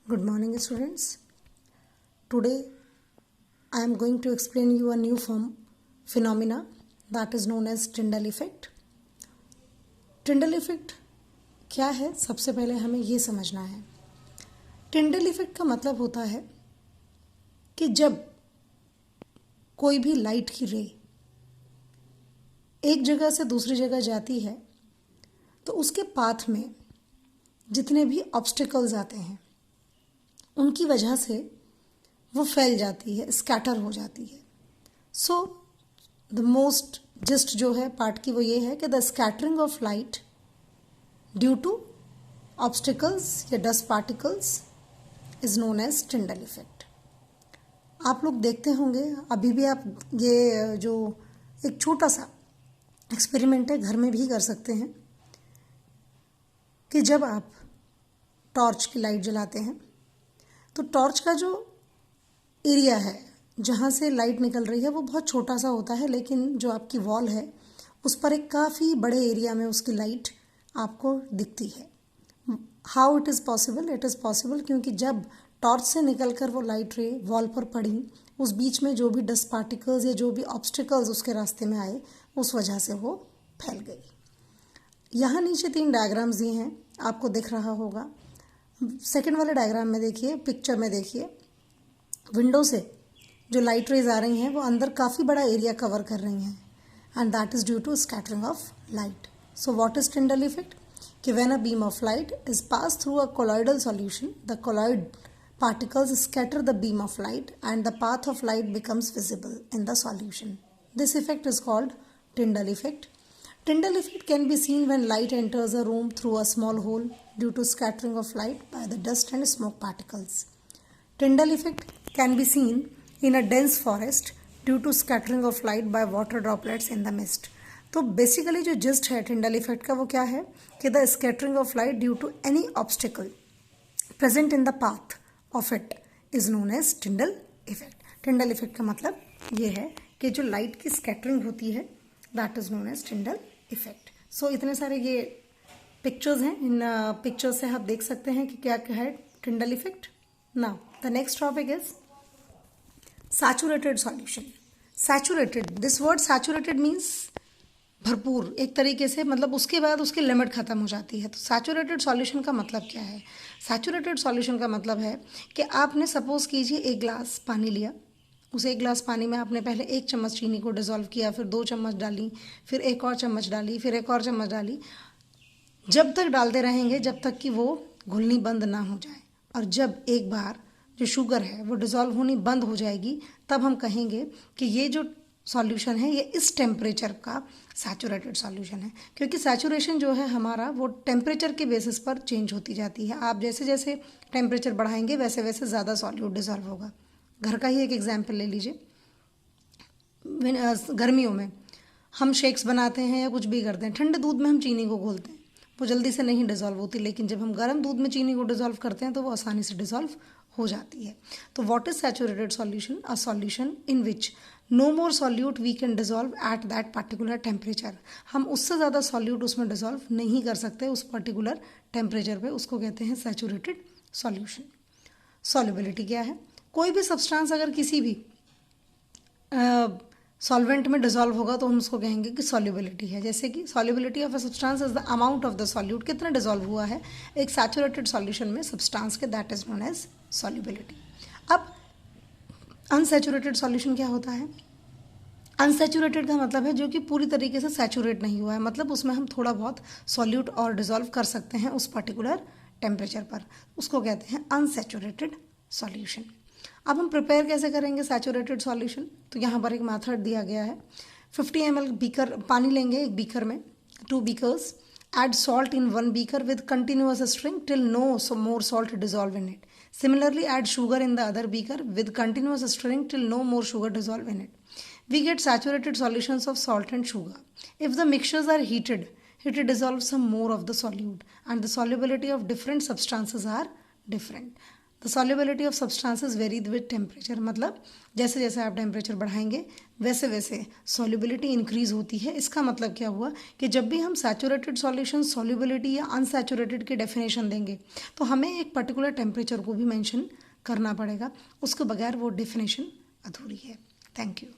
Good morning, students. Today, I am going to explain you a new phenomena that is known as Tyndall effect. Tyndall effect क्या है? सबसे पहले हमें ये समझना है. Tyndall effect का मतलब होता है कि जब कोई भी लाइट की रे एक जगह से दूसरी जगह जाती है तो उसके पाथ में जितने भी ऑब्स्टिकल्स आते हैं उनकी वजह से वो फैल जाती है, स्कैटर हो जाती है. सो द मोस्ट जस्ट जो है पार्ट की वो ये है कि the scattering of light due to obstacles या dust particles is known as Tyndall effect. आप लोग देखते होंगे, अभी भी आप ये जो एक छोटा सा एक्सपेरिमेंट है घर में भी कर सकते हैं कि जब आप टॉर्च की लाइट जलाते हैं तो टॉर्च का जो एरिया है जहाँ से लाइट निकल रही है वो बहुत छोटा सा होता है, लेकिन जो आपकी वॉल है उस पर एक काफ़ी बड़े एरिया में उसकी लाइट आपको दिखती है. How it is possible? It is possible क्योंकि जब टॉर्च से निकलकर वो लाइट रे वॉल पर पड़ी, उस बीच में जो भी डस्ट पार्टिकल्स या जो भी ऑब्स्टिकल्स उसके रास्ते में आए उस वजह से वो फैल गई. यहाँ नीचे 3 डायग्राम्स दिए हैं, आपको दिख रहा होगा. सेकेंड वाले डायग्राम में देखिए, पिक्चर में देखिए, विंडो से जो लाइट रेज आ रही हैं वो अंदर काफ़ी बड़ा एरिया कवर कर रही हैं and that is due to scattering of light. So what is Tyndall effect? कि when a beam of light is pass through a colloidal solution, the colloid particles scatter the beam of light and the path of light becomes visible in the solution. This effect is called Tyndall effect. Tyndall effect can be seen when light enters a room through a small hole due to scattering of light by the dust and smoke particles. Tyndall effect can be seen in a dense forest due to scattering of light by water droplets in the mist. तो basically जो gist है Tyndall effect का वो क्या है कि the scattering of light due to any obstacle present in the path of it is known as Tyndall effect. Tyndall effect का मतलब ये है कि जो लाइट की स्कैटरिंग होती है that is known as Tyndall effect. So इतने सारे ये पिक्चर्स हैं, इन पिक्चर्स से आप देख सकते हैं कि क्या क्या है Tyndall effect. Now the next topic is saturated solution. Saturated, this word saturated means भरपूर एक तरीके से, मतलब उसके बाद उसकी लिमिट ख़त्म हो जाती है. तो सैचुरेटेड सॉल्यूशन का मतलब क्या है? सैचुरेटेड सॉल्यूशन का मतलब है कि आपने सपोज कीजिए 1 गिलास पानी लिया, उस 1 गिलास पानी में आपने पहले 1 चम्मच चीनी को डिज़ोल्व किया, फिर 2 चम्मच डाली, फिर 1 और चम्मच डाली, फिर 1 और चम्मच डाली. जब तक डालते रहेंगे जब तक कि वो घुलनी बंद ना हो जाए, और जब एक बार जो शुगर है वो डिज़ोल्व होनी बंद हो जाएगी तब हम कहेंगे कि ये जो सॉल्यूशन है ये इस टेम्परेचर का सैचुरेटेड सॉल्यूशन है. क्योंकि सैचुरेशन जो है हमारा वो टेम्परेचर के बेसिस पर चेंज होती जाती है. आप जैसे जैसे टेम्परेचर बढ़ाएंगे वैसे वैसे ज़्यादा सॉल्यूट डिज़ोल्व होगा. घर का ही एक एग्जांपल ले लीजिए. गर्मियों में हम शेक्स बनाते हैं या कुछ भी करते हैं, ठंडे दूध में हम चीनी को घोलते हैं, वो जल्दी से नहीं डिज़ोल्व होती, लेकिन जब हम गर्म दूध में चीनी को डिज़ोल्व करते हैं तो वो आसानी से डिज़ोल्व हो जाती है. तो what is saturated solution? A solution in which no more solute we can dissolve at that particular temperature. हम उससे ज़्यादा सॉल्यूट उसमें डिज़ोल्व नहीं कर सकते उस पर्टिकुलर टेम्परेचर पे, उसको कहते हैं सैचुरेटेड सॉल्यूशन. सॉल्युबिलिटी क्या है? कोई भी सब्सटेंस अगर किसी भी सॉल्वेंट में डिज़ोल्व होगा तो हम उसको कहेंगे कि सॉल्युबिलिटी है. जैसे कि solubility of a substance is the amount of the solute, कितना डिज़ोल्व हुआ है एक सैचुरेटेड सॉल्यूशन में सब्सटेंस के, that is known as solubility. अब अनसैचुरेटेड सॉल्यूशन क्या होता है? अनसैचुरेटेड का मतलब है जो कि पूरी तरीके से सैचुरेट नहीं हुआ है, मतलब उसमें हम थोड़ा बहुत सॉल्यूट और डिज़ोल्व कर सकते हैं उस पर्टिकुलर टेम्परेचर पर, उसको कहते हैं अनसैचुरेटेड सॉल्यूशन. अब हम प्रिपेयर कैसे करेंगे सैचुरेटेड सॉल्यूशन? तो यहाँ पर एक मेथड दिया गया है. 50 ml बीकर पानी लेंगे, एक बीकर में 2 beakers, add salt in 1 beaker with continuous stirring till no more salt dissolve in it. Similarly, add sugar in the other beaker with continuous stirring till no more sugar dissolve in it. We get saturated solutions of salt and sugar. If the mixtures are heated, it dissolves some more of the solute and the solubility of different substances are different. The solubility of substances varied with temperature, मतलब जैसे जैसे आप temperature बढ़ाएंगे वैसे वैसे solubility increase होती है। इसका मतलब क्या हुआ कि जब भी हम सैचुरेटेड सॉल्यूशन सॉल्युबिलिटी या अनसैचुरेटेड की डेफिनेशन देंगे तो हमें एक पर्टिकुलर टेम्परेचर को भी मेंशन करना पड़ेगा, उसके बगैर वो डेफिनेशन अधूरी है। Thank you.